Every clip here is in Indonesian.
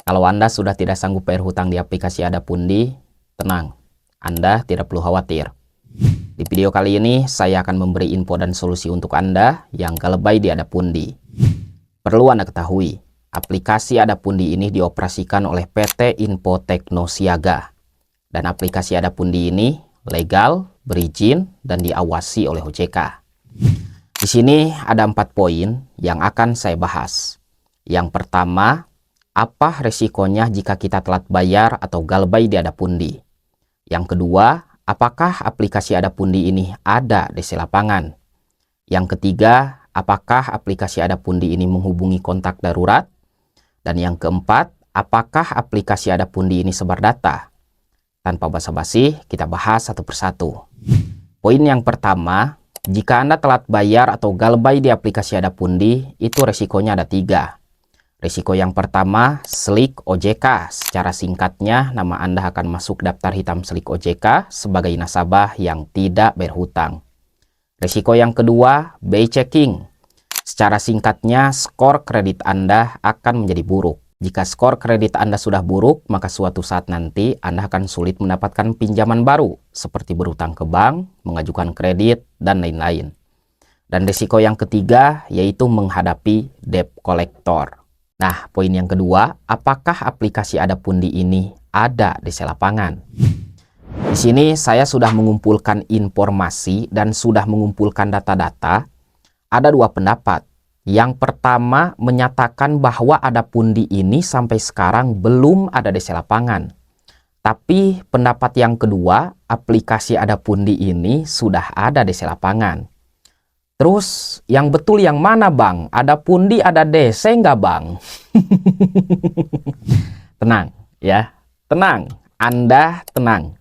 Kalau Anda sudah tidak sanggup bayar hutang di aplikasi Adapundi, tenang, Anda tidak perlu khawatir. Di video kali ini, saya akan memberi info dan solusi untuk Anda yang galebay di Adapundi. Perlu Anda ketahui, aplikasi Adapundi ini dioperasikan oleh PT Info Tekno Siaga. Dan aplikasi Adapundi ini legal, berizin, dan diawasi oleh OJK. Di sini ada 4 poin yang akan saya bahas. Yang pertama, apa resikonya jika kita telat bayar atau galebay di Adapundi? Yang kedua, apakah aplikasi Adapundi ini ada DC lapangan? Yang ketiga, apakah aplikasi Adapundi ini menghubungi kontak darurat? Dan yang keempat, apakah aplikasi Adapundi ini sebar data? Tanpa basa-basi, kita bahas satu persatu. Poin yang pertama, jika Anda telat bayar atau galebay di aplikasi Adapundi, itu resikonya ada 3. Risiko yang pertama, SLIK OJK. Secara singkatnya, nama Anda akan masuk daftar hitam SLIK OJK sebagai nasabah yang tidak berhutang. Risiko yang kedua, BI checking. Secara singkatnya, skor kredit Anda akan menjadi buruk. Jika skor kredit Anda sudah buruk, maka suatu saat nanti Anda akan sulit mendapatkan pinjaman baru, seperti berhutang ke bank, mengajukan kredit, dan lain-lain. Dan risiko yang ketiga, yaitu menghadapi debt collector. Nah, poin yang kedua, apakah aplikasi Adapundi ini ada DC lapangan? Di sini saya sudah mengumpulkan informasi dan sudah mengumpulkan data-data. Ada 2 pendapat. Yang pertama menyatakan bahwa Adapundi ini sampai sekarang belum ada DC lapangan. Tapi pendapat yang kedua, aplikasi Adapundi ini sudah ada DC lapangan. Terus, yang betul yang mana bang? Adapundi ada DC nggak bang? Tenang ya, tenang. Anda tenang.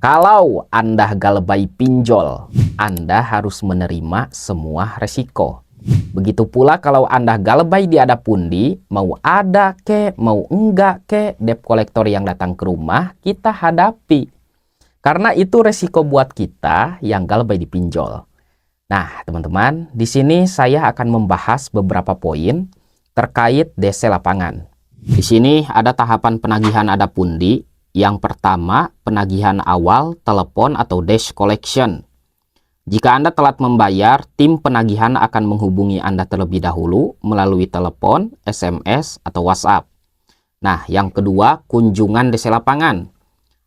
Kalau Anda galebay pinjol, Anda harus menerima semua resiko. Begitu pula kalau Anda galebay di Adapundi, mau ada ke, mau enggak ke, debt collector yang datang ke rumah, kita hadapi. Karena itu resiko buat kita yang galebay di pinjol. Nah, teman-teman, di sini saya akan membahas beberapa poin terkait DC lapangan. Di sini ada tahapan penagihan Adapundi. Yang pertama, penagihan awal telepon atau dash collection. Jika Anda telat membayar, tim penagihan akan menghubungi Anda terlebih dahulu melalui telepon, SMS, atau WhatsApp. Nah, yang kedua, kunjungan DC lapangan.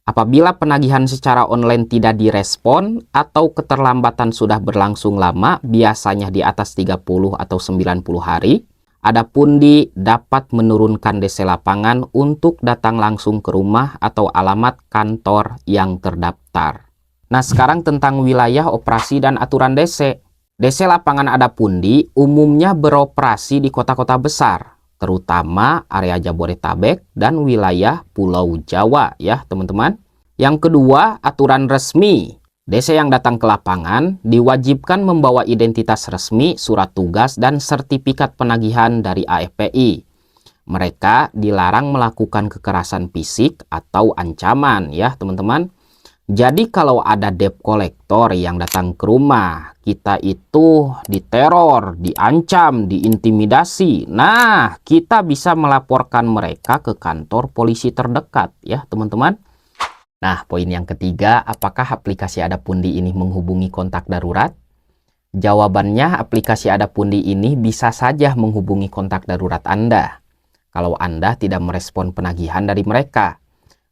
Apabila penagihan secara online tidak direspon atau keterlambatan sudah berlangsung lama, biasanya di atas 30 atau 90 hari, Adapundi dapat menurunkan DC lapangan untuk datang langsung ke rumah atau alamat kantor yang terdaftar. Nah, sekarang tentang wilayah operasi dan aturan DC. DC lapangan Adapundi umumnya beroperasi di kota-kota besar, terutama area Jabodetabek dan wilayah Pulau Jawa ya teman-teman. Yang kedua, aturan resmi. DC yang datang ke lapangan diwajibkan membawa identitas resmi, surat tugas, dan sertifikat penagihan dari AFPI. Mereka dilarang melakukan kekerasan fisik atau ancaman ya teman-teman. Jadi kalau ada debt collector yang datang ke rumah, kita itu diteror, diancam, diintimidasi. Nah, kita bisa melaporkan mereka ke kantor polisi terdekat ya teman-teman. Nah, poin yang ketiga, apakah aplikasi Adapundi ini menghubungi kontak darurat? Jawabannya, aplikasi Adapundi ini bisa saja menghubungi kontak darurat Anda kalau Anda tidak merespon penagihan dari mereka.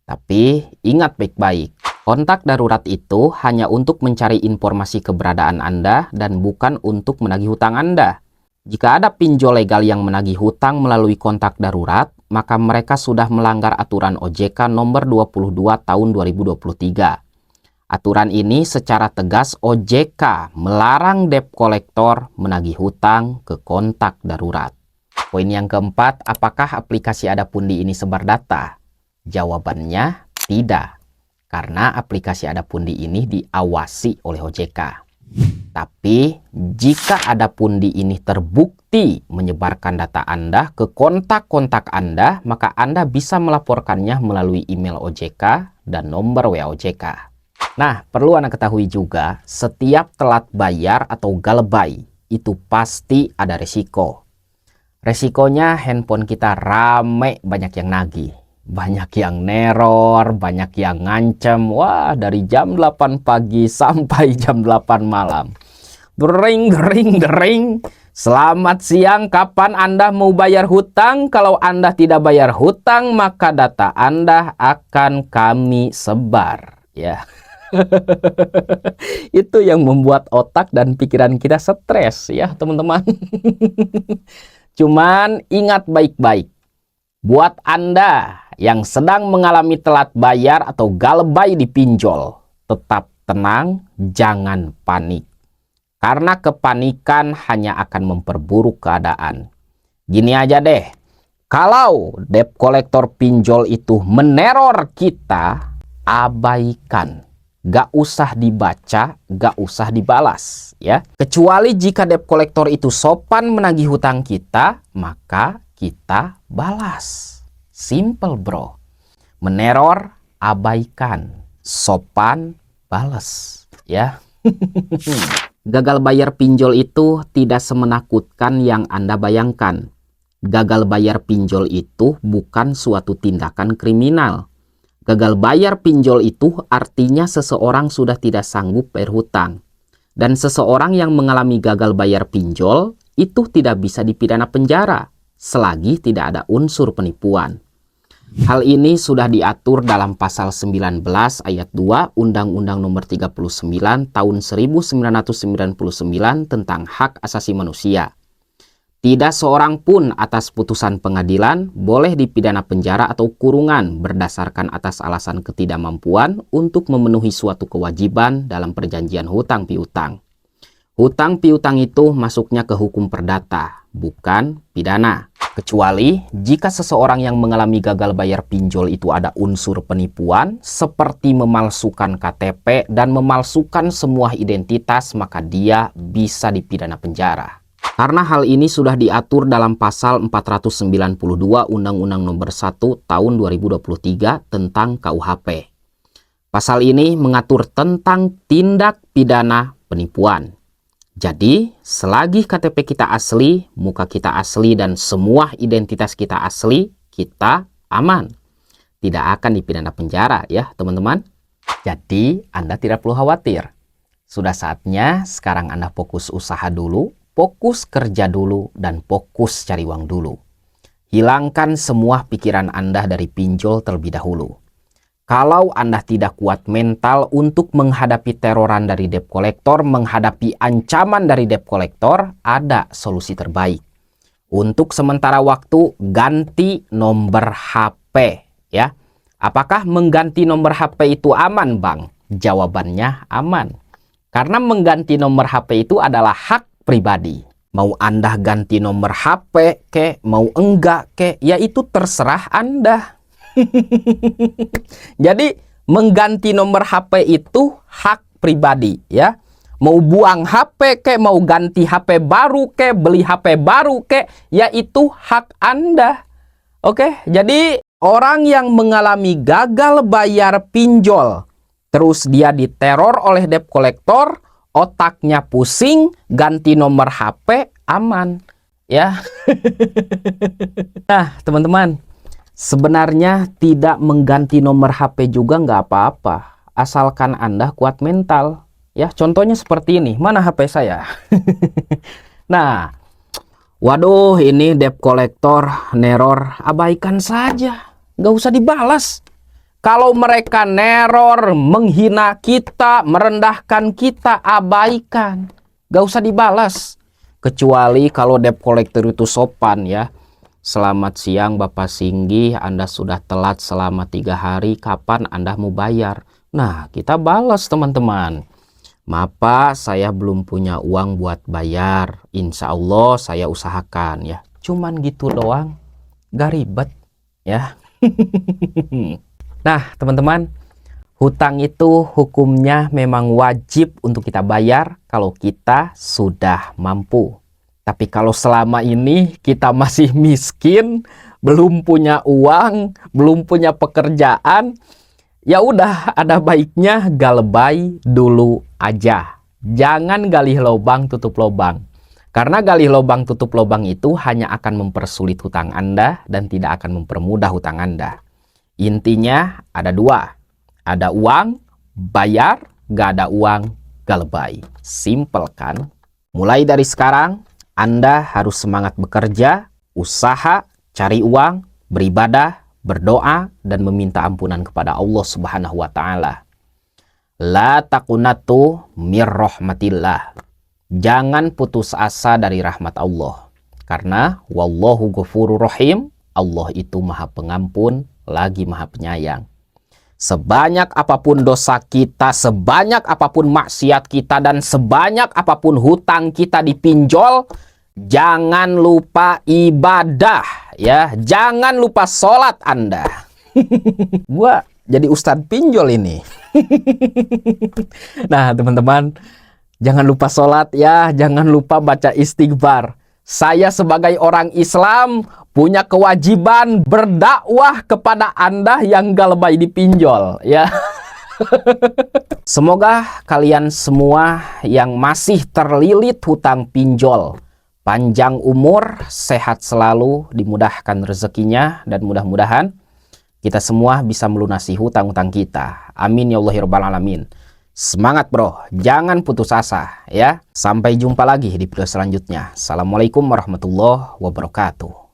Tapi ingat baik-baik, kontak darurat itu hanya untuk mencari informasi keberadaan Anda dan bukan untuk menagih hutang Anda. Jika ada pinjol legal yang menagih hutang melalui kontak darurat, maka mereka sudah melanggar aturan OJK nomor 22 tahun 2023. Aturan ini secara tegas OJK melarang debt collector menagih hutang ke kontak darurat. Poin yang keempat, apakah aplikasi Adapundi ini sebar data? Jawabannya tidak, karena aplikasi Adapundi ini diawasi oleh OJK. Tapi jika Adapundi ini terbukti menyebarkan data Anda ke kontak-kontak Anda, maka Anda bisa melaporkannya melalui email OJK dan nomor WA OJK. Nah, perlu Anda ketahui juga, setiap telat bayar atau galebay itu pasti ada resiko. Resikonya handphone kita rame, banyak yang nagih, banyak yang neror, banyak yang ngancem. Wah, dari jam 8 pagi sampai jam 8 malam. Dering, dering, dering. Selamat siang, kapan Anda mau bayar hutang? Kalau Anda tidak bayar hutang, maka data Anda akan kami sebar. Ya. Itu yang membuat otak dan pikiran kita stres ya, teman-teman. Cuman ingat baik-baik. Buat Anda yang sedang mengalami telat bayar atau galbay di pinjol, tetap tenang, jangan panik. Karena kepanikan hanya akan memperburuk keadaan. Gini aja deh, kalau debt collector pinjol itu meneror kita, abaikan. Gak usah dibaca, gak usah dibalas, ya. Kecuali jika debt collector itu sopan menagih hutang kita, maka kita balas. Simple, bro. Meneror, abaikan. Sopan, balas, ya. Gagal bayar pinjol itu tidak semenakutkan yang Anda bayangkan. Gagal bayar pinjol itu bukan suatu tindakan kriminal. Gagal bayar pinjol itu artinya seseorang sudah tidak sanggup bayar hutang. Dan seseorang yang mengalami gagal bayar pinjol itu tidak bisa dipidana penjara selagi tidak ada unsur penipuan. Hal ini sudah diatur dalam pasal 19 ayat 2 Undang-Undang Nomor 39 Tahun 1999 tentang Hak Asasi Manusia. Tidak seorang pun atas putusan pengadilan boleh dipidana penjara atau kurungan berdasarkan atas alasan ketidakmampuan untuk memenuhi suatu kewajiban dalam perjanjian hutang piutang. Hutang piutang itu masuknya ke hukum perdata, bukan pidana. Kecuali jika seseorang yang mengalami gagal bayar pinjol itu ada unsur penipuan seperti memalsukan KTP dan memalsukan semua identitas, maka dia bisa dipidana penjara. Karena hal ini sudah diatur dalam pasal 492 Undang-Undang Nomor 1 Tahun 2023 tentang KUHP. Pasal ini mengatur tentang tindak pidana penipuan. Jadi, selagi KTP kita asli, muka kita asli, dan semua identitas kita asli, kita aman. Tidak akan dipidana penjara ya, teman-teman. Jadi, Anda tidak perlu khawatir. Sudah saatnya sekarang Anda fokus usaha dulu, fokus kerja dulu, dan fokus cari uang dulu. Hilangkan semua pikiran Anda dari pinjol terlebih dahulu. Kalau Anda tidak kuat mental untuk menghadapi teroran dari debt collector, menghadapi ancaman dari debt collector, ada solusi terbaik. Untuk sementara waktu, ganti nomor HP, ya. Apakah mengganti nomor HP itu aman, Bang? Jawabannya aman. Karena mengganti nomor HP itu adalah hak pribadi. Mau Anda ganti nomor HP ke, mau enggak ke, ya itu terserah Anda. Jadi mengganti nomor HP itu hak pribadi ya. Mau buang HP ke, mau ganti HP baru ke, beli HP baru ke, ya itu hak Anda. Oke, jadi orang yang mengalami gagal bayar pinjol, terus dia diteror oleh debt collector, otaknya pusing, ganti nomor HP aman ya. Nah, teman-teman, sebenarnya tidak mengganti nomor HP juga nggak apa-apa, asalkan Anda kuat mental. Ya, contohnya seperti ini. Mana HP saya? Nah, waduh, ini debt collector neror, abaikan saja. Nggak usah dibalas. Kalau mereka neror, menghina kita, merendahkan kita, abaikan. Nggak usah dibalas. Kecuali kalau debt collector itu sopan ya. Selamat siang Bapak Singgi, Anda sudah telat selama 3 hari, kapan Anda mau bayar? Nah, kita balas teman-teman. Maaf Pak, saya belum punya uang buat bayar. Insya Allah saya usahakan ya. Cuman gitu doang, gak ribet ya. Nah teman-teman, hutang itu hukumnya memang wajib untuk kita bayar kalau kita sudah mampu. Tapi kalau selama ini kita masih miskin, belum punya uang, belum punya pekerjaan, ya udah ada baiknya galbay dulu aja. Jangan gali lubang tutup lubang. Karena gali lubang tutup lubang itu hanya akan mempersulit hutang Anda dan tidak akan mempermudah hutang Anda. Intinya ada dua. Ada uang, bayar, gak ada uang, gak lebay. Simple kan? Mulai dari sekarang, Anda harus semangat bekerja, usaha, cari uang, beribadah, berdoa, dan meminta ampunan kepada Allah Subhanahu wa Ta'ala. La taqunatu mir rahmatillah. Jangan putus asa dari rahmat Allah. Karena wallahu ghafurur rahim, Allah itu maha pengampun, lagi maha penyayang. Sebanyak apapun dosa kita, sebanyak apapun maksiat kita, dan sebanyak apapun hutang kita dipinjol, jangan lupa ibadah, ya. Jangan lupa sholat Anda. Gua jadi ustadz pinjol ini. Nah, teman-teman, jangan lupa sholat ya, jangan lupa baca istighfar. Saya sebagai orang Islam punya kewajiban berdakwah kepada Anda yang gak lebay dipinjol, ya. Semoga kalian semua yang masih terlilit hutang pinjol, panjang umur, sehat selalu, dimudahkan rezekinya, dan mudah-mudahan kita semua bisa melunasi hutang-hutang kita. Amin ya Allah ya Rabbal Alamin. Semangat bro, jangan putus asa ya. Sampai jumpa lagi di video selanjutnya. Assalamualaikum warahmatullahi wabarakatuh.